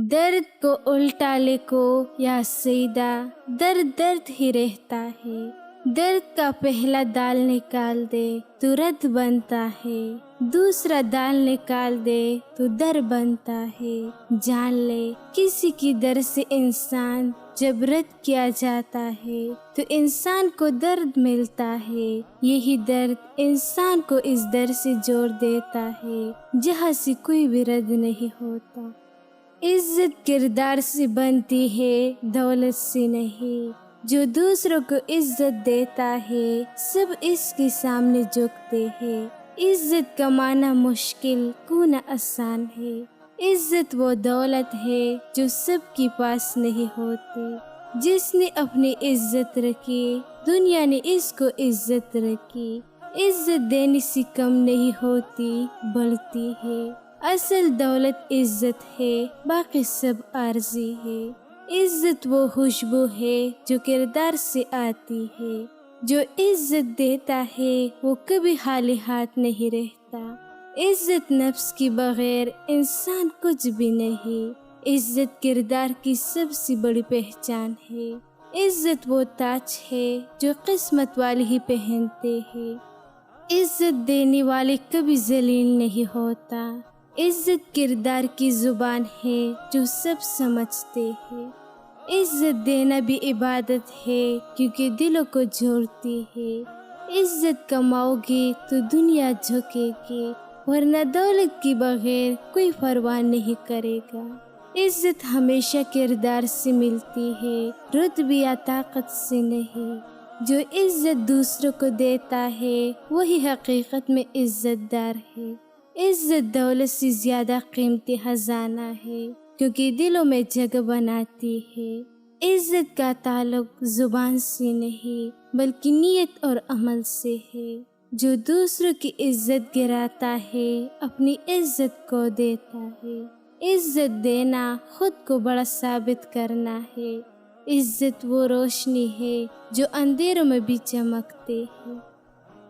درد کو الٹا لکھو یا سیدھا، درد درد ہی رہتا ہے۔ درد کا پہلا دال نکال دے تو رد بنتا ہے، دوسرا دال نکال دے تو در بنتا ہے۔ جان لے کسی کی در سے انسان جب رد کیا جاتا ہے تو انسان کو درد ملتا ہے۔ یہی درد انسان کو اس در سے جوڑ دیتا ہے جہاں سے کوئی بھی رد نہیں ہوتا۔ عزت کردار سے بنتی ہے، دولت سے نہیں۔ جو دوسروں کو عزت دیتا ہے سب اس کے سامنے جھکتے ہیں۔ عزت کمانا مشکل کونا آسان ہے۔ عزت وہ دولت ہے جو سب کے پاس نہیں ہوتی۔ جس نے اپنی عزت رکھی دنیا نے اس کو عزت رکھی۔ عزت دینے سے کم نہیں ہوتی، بڑھتی ہے۔ اصل دولت عزت ہے، باقی سب عارضی ہے۔ عزت وہ خوشبو ہے جو کردار سے آتی ہے۔ جو عزت دیتا ہے وہ کبھی خالی ہاتھ نہیں رہتا۔ عزت نفس کے بغیر انسان کچھ بھی نہیں۔ عزت کردار کی سب سے بڑی پہچان ہے۔ عزت وہ تاج ہے جو قسمت والے ہی پہنتے ہیں۔ عزت دینے والے کبھی ذلیل نہیں ہوتا۔ عزت کردار کی زبان ہے جو سب سمجھتے ہیں۔ عزت دینا بھی عبادت ہے کیونکہ دلوں کو جوڑتی ہے۔ عزت کماؤ گی تو دنیا جھکے گی، ورنہ دولت کے بغیر کوئی پرواہ نہیں کرے گا۔ عزت ہمیشہ کردار سے ملتی ہے، رتبے یا طاقت سے نہیں۔ جو عزت دوسروں کو دیتا ہے وہی حقیقت میں عزت دار ہے۔ عزت دولت سے زیادہ قیمتی خزانہ ہے کیونکہ دلوں میں جگہ بناتی ہے۔ عزت کا تعلق زبان سے نہیں بلکہ نیت اور عمل سے ہے۔ جو دوسروں کی عزت گراتا ہے اپنی عزت کو دیتا ہے۔ عزت دینا خود کو بڑا ثابت کرنا ہے۔ عزت وہ روشنی ہے جو اندھیروں میں بھی چمکتے ہیں۔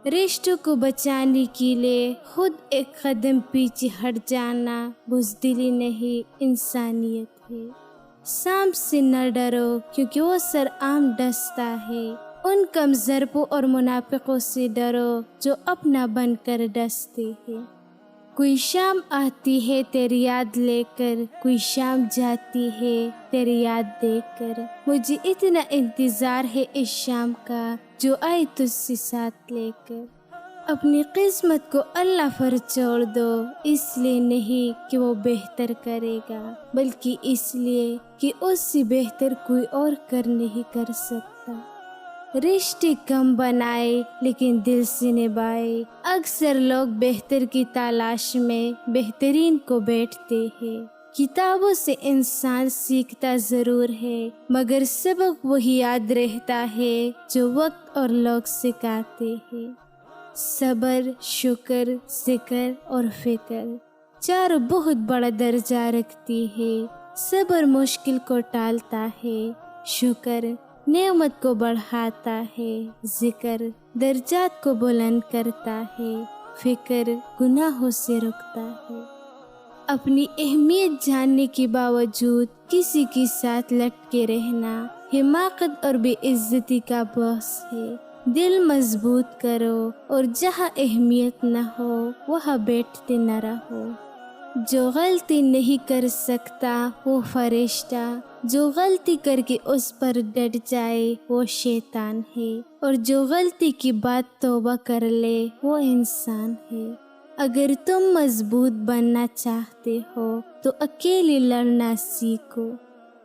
رشتوں کو بچانے کے لیے خود ایک قدم پیچھے ہٹ جانا بزدلی نہیں، انسانیت ہے۔ سانپ سے نہ ڈرو کیونکہ وہ سر عام ڈستا ہے، ان کم ضربوں اور منافقوں سے ڈرو جو اپنا بن کر ڈستے ہیں۔ کوئی شام آتی ہے تیری یاد لے کر، کوئی شام جاتی ہے تیری یاد دے کر۔ مجھے اتنا انتظار ہے اس شام کا جو آئے تجھ سے ساتھ لے کر۔ اپنی قسمت کو اللہ پر چھوڑ دو، اس لیے نہیں کہ وہ بہتر کرے گا بلکہ اس لیے کہ اس سے بہتر کوئی اور کر نہیں کر سکتا۔ رشتے کم بنائے لیکن دل سے نبھائے۔ اکثر لوگ بہتر کی تلاش میں بہترین کو بیٹھتے ہیں۔ کتابوں سے انسان سیکھتا ضرور ہے مگر سبق وہی یاد رہتا ہے جو وقت اور لوگ سکھاتے ہیں۔ صبر، شکر، ذکر اور فکر چاروں بہت بڑا درجہ رکھتی ہے۔ صبر مشکل کو ٹالتا ہے، شکر نعمت کو بڑھاتا ہے، ذکر درجات کو بلند کرتا ہے، فکر گناہوں سے رکتا ہے۔ اپنی اہمیت جاننے کے باوجود کسی کے ساتھ لٹکے رہنا حماقت اور بے عزتی کا باعث ہے۔ دل مضبوط کرو اور جہاں اہمیت نہ ہو وہاں بیٹھتے نہ رہو۔ جو غلطی نہیں کر سکتا وہ فرشتہ، جو غلطی کر کے اس پر ڈٹ جائے وہ شیطان ہے، اور جو غلطی کی بعد توبہ کر لے وہ انسان ہے۔ اگر تم مضبوط بننا چاہتے ہو تو اکیلے لڑنا سیکھو۔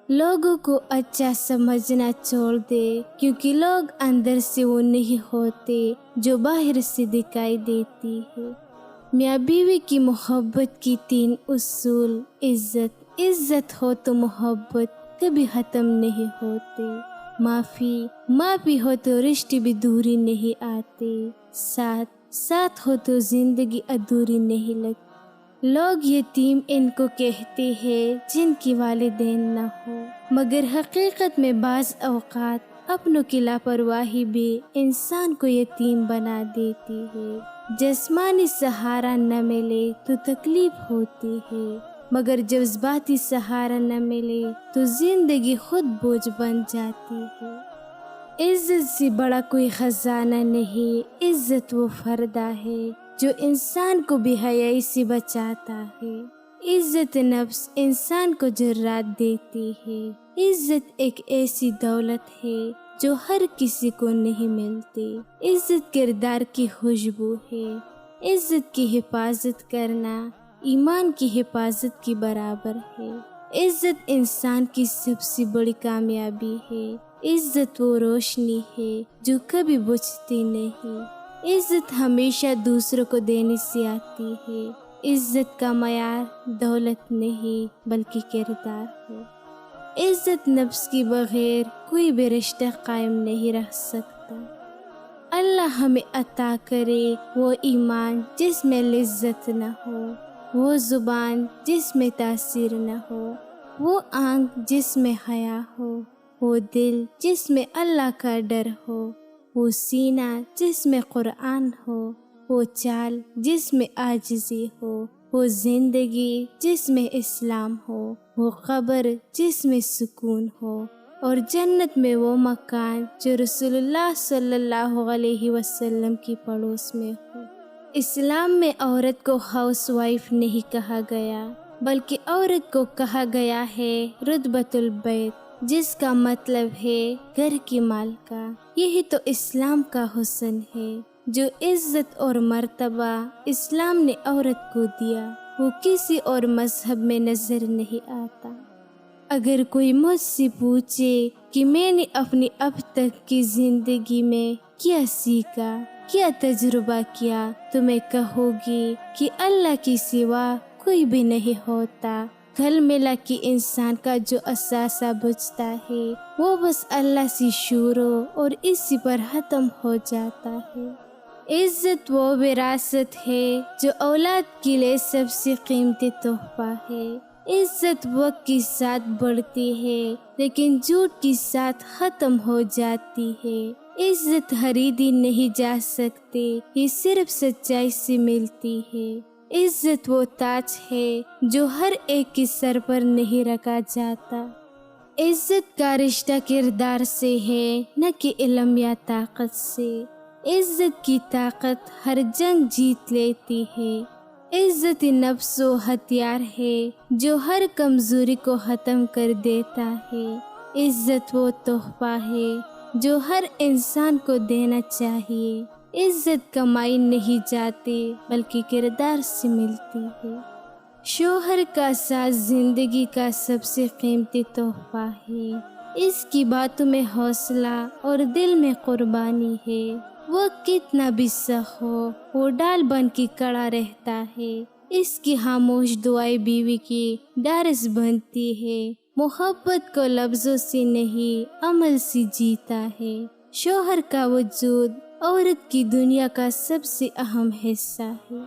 لوگوں کو اچھا سمجھنا چھوڑ دے کیونکہ لوگ اندر سے وہ نہیں ہوتے جو باہر سے دکھائی دیتی ہے۔ میاں بیوی کی محبت کی 3 اصول۔ عزت ہو تو محبت کبھی ختم نہیں ہوتے۔ معافی ہو تو رشتے بھی دوری نہیں آتے۔ ساتھ ہو تو زندگی ادھوری نہیں لگتی۔ لوگ یتیم ان کو کہتے ہیں جن کی والدین نہ ہو، مگر حقیقت میں بعض اوقات اپنوں کی لاپرواہی بھی انسان کو یتیم بنا دیتی ہے۔ جسمانی سہارا نہ ملے تو تکلیف ہوتی ہے، مگر جب ذاتی سہارا نہ ملے تو زندگی خود بوجھ بن جاتی ہے۔ عزت سے بڑا کوئی خزانہ نہیں، عزت وہ فردہ ہے جو انسان کو بے حیائی سے بچاتا ہے۔ عزت نفس انسان کو جرات دیتی ہے۔ عزت ایک ایسی دولت ہے جو ہر کسی کو نہیں ملتی۔ عزت کردار کی خوشبو ہے۔ عزت کی حفاظت کرنا ایمان کی حفاظت کے برابر ہے۔ عزت انسان کی سب سے بڑی کامیابی ہے۔ عزت وہ روشنی ہے جو کبھی بجھتی نہیں۔ عزت ہمیشہ دوسروں کو دینے سے آتی ہے۔ عزت کا معیار دولت نہیں بلکہ کردار ہے۔ عزت نفس کی بغیر کوئی بھی رشتہ قائم نہیں رکھ سکتا۔ اللہ ہمیں عطا کرے وہ ایمان جس میں لذت نہ ہو، وہ زبان جس میں تاثیر نہ ہو، وہ آنکھ جس میں حیا ہو، وہ دل جس میں اللہ کا ڈر ہو، وہ سینہ جس میں قرآن ہو، وہ چال جس میں عاجزی ہو، وہ زندگی جس میں اسلام ہو، وہ قبر جس میں سکون ہو، اور جنت میں وہ مکان جو رسول اللہ صلی اللہ علیہ وسلم کی پڑوس میں ہو۔ اسلام میں عورت کو ہاؤس وائف نہیں کہا گیا بلکہ عورت کو کہا گیا ہے رتبۃ البیت، جس کا مطلب ہے گھر کی مالکہ۔ یہی تو اسلام کا حسن ہے۔ جو عزت اور مرتبہ اسلام نے عورت کو دیا وہ کسی اور مذہب میں نظر نہیں آتا۔ اگر کوئی مجھ سے پوچھے کہ میں نے اپنی اب تک کی زندگی میں کیا سیکھا، کیا تجربہ کیا، تو میں کہوں گی کہ اللہ کی سوا کوئی بھی نہیں ہوتا۔ گھل ملا کہ انسان کا جو اثاثہ بچتا ہے وہ بس اللہ سے شروع اور اسی پر ختم ہو جاتا ہے۔ عزت وہ وراثت ہے جو اولاد کے لیے سب سے قیمتی تحفہ ہے۔ عزت وقت کے ساتھ بڑھتی ہے لیکن جھوٹ کے ساتھ ختم ہو جاتی ہے۔ عزت خریدی نہیں جا سکتی، یہ صرف سچائی سے ملتی ہے۔ عزت وہ تاج ہے جو ہر ایک کے سر پر نہیں رکھا جاتا۔ عزت کا رشتہ کردار سے ہے نہ کہ علم یا طاقت سے۔ عزت کی طاقت ہر جنگ جیت لیتی ہے۔ عزت نفس و ہتھیار ہے جو ہر کمزوری کو ختم کر دیتا ہے۔ عزت وہ تحفہ ہے جو ہر انسان کو دینا چاہیے۔ عزت کمائی نہیں جاتی بلکہ کردار سے ملتی ہے۔ شوہر کا ساتھ زندگی کا سب سے قیمتی تحفہ ہے۔ اس کی باتوں میں حوصلہ اور دل میں قربانی ہے۔ وہ کتنا بھی سخت ہو وہ ڈال بن کے کڑا رہتا ہے۔ اس کی خاموش دعائیں بیوی کی ڈھارس بنتی ہے۔ محبت کو لفظوں سے نہیں عمل سے جیتا ہے۔ شوہر کا وجود عورت کی دنیا کا سب سے اہم حصہ ہے۔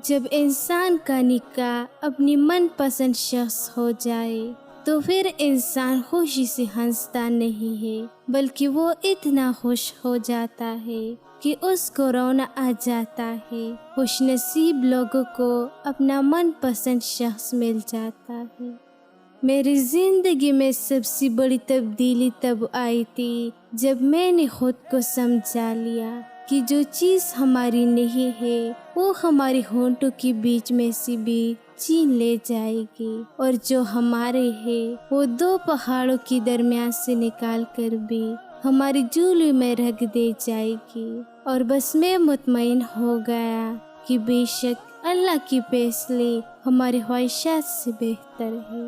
جب انسان کا نکاح اپنی من پسند شخص ہو جائے تو پھر انسان خوشی سے ہنستا نہیں ہے بلکہ وہ اتنا خوش ہو جاتا ہے کہ اس کو رونا آ جاتا ہے۔ خوش نصیب لوگوں کو اپنا من پسند شخص مل جاتا ہے۔ میری زندگی میں سب سے بڑی تبدیلی تب آئی تھی جب میں نے خود کو سمجھا لیا کہ جو چیز ہماری نہیں ہے وہ ہمارے ہونٹوں کے بیچ میں سے بھی چھین لے جائے گی، اور جو ہمارے ہے وہ دو پہاڑوں کے درمیان سے نکال کر بھی ہماری جھولی میں رکھ دے جائے گی۔ اور بس میں مطمئن ہو گیا کہ بے شک اللہ کی فیصلے ہماری خواہشات سے بہتر ہے۔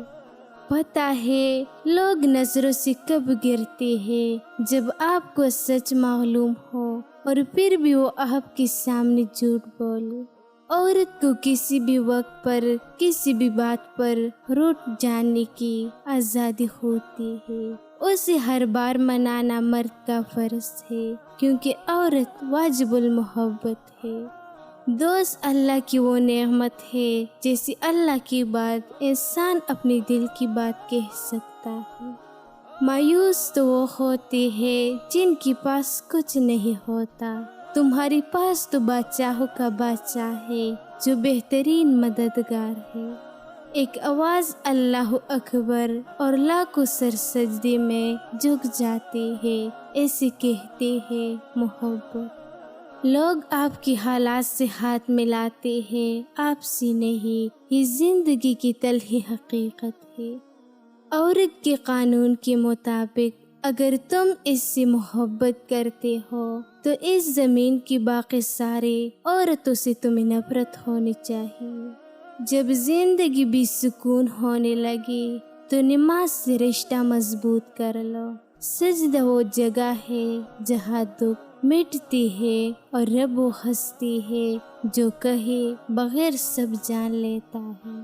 پتہ ہے لوگ نظروں سے کب گرتے ہیں جب آپ کو سچ معلوم ہو اور پھر بھی وہ آپ کے سامنے جھوٹ بولے۔ عورت کو کسی بھی وقت پر کسی بھی بات پر روٹ جانے کی آزادی ہوتی ہے۔ اسے ہر بار منانا مرد کا فرض ہے کیونکہ عورت واجب المحبت ہے۔ دوست اللہ کی وہ نعمت ہے جیسے اللہ کی بات انسان اپنے دل کی بات کہہ سکتا ہے۔ مایوس تو وہ ہوتے ہیں جن کے پاس کچھ نہیں ہوتا۔ تمہارے پاس تو بادشاہوں کا بادشاہ ہے جو بہترین مددگار ہے۔ ایک آواز اللہ اکبر اور لاکھوں سر سجدے میں جھک جاتے ہیں، ایسے کہتے ہیں محبت۔ لوگ آپ کی حالات سے ہاتھ ملاتے ہیں، آپ سے نہیں، یہ زندگی کی تلخی حقیقت ہے۔ عورت کے قانون کے مطابق اگر تم اس سے محبت کرتے ہو تو اس زمین کی باقی سارے عورتوں سے تمہیں نفرت ہونی چاہیے۔ جب زندگی بے سکون ہونے لگے تو نماز سے رشتہ مضبوط کر لو۔ سجدہ وہ جگہ ہے جہاں دکھ مٹتی ہے اور رب وہ ہستی ہے جو کہے بغیر سب جان لیتا ہے۔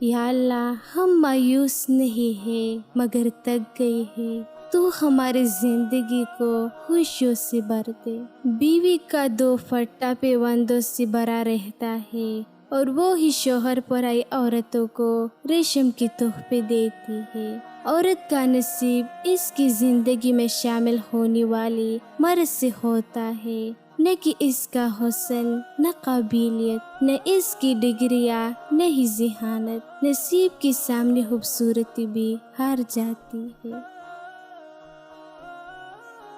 یا اللہ، ہم مایوس نہیں ہیں مگر تک گئے ہیں، تو ہماری زندگی کو خوشیوں سے بھر دے۔ بیوی کا دو پھٹا پیوندوں سے بھرا رہتا ہے اور وہی شوہر پرائی عورتوں کو ریشم کے تحفے دیتی ہے۔ عورت کا نصیب اس کی زندگی میں شامل ہونے والی مرد سے ہوتا ہے، نہ کہ اس کا حسن، نہ قابلیت، نہ اس کی ڈگریاں، نہ ہی ذہانت۔ نصیب کے سامنے خوبصورتی بھی ہار جاتی ہے۔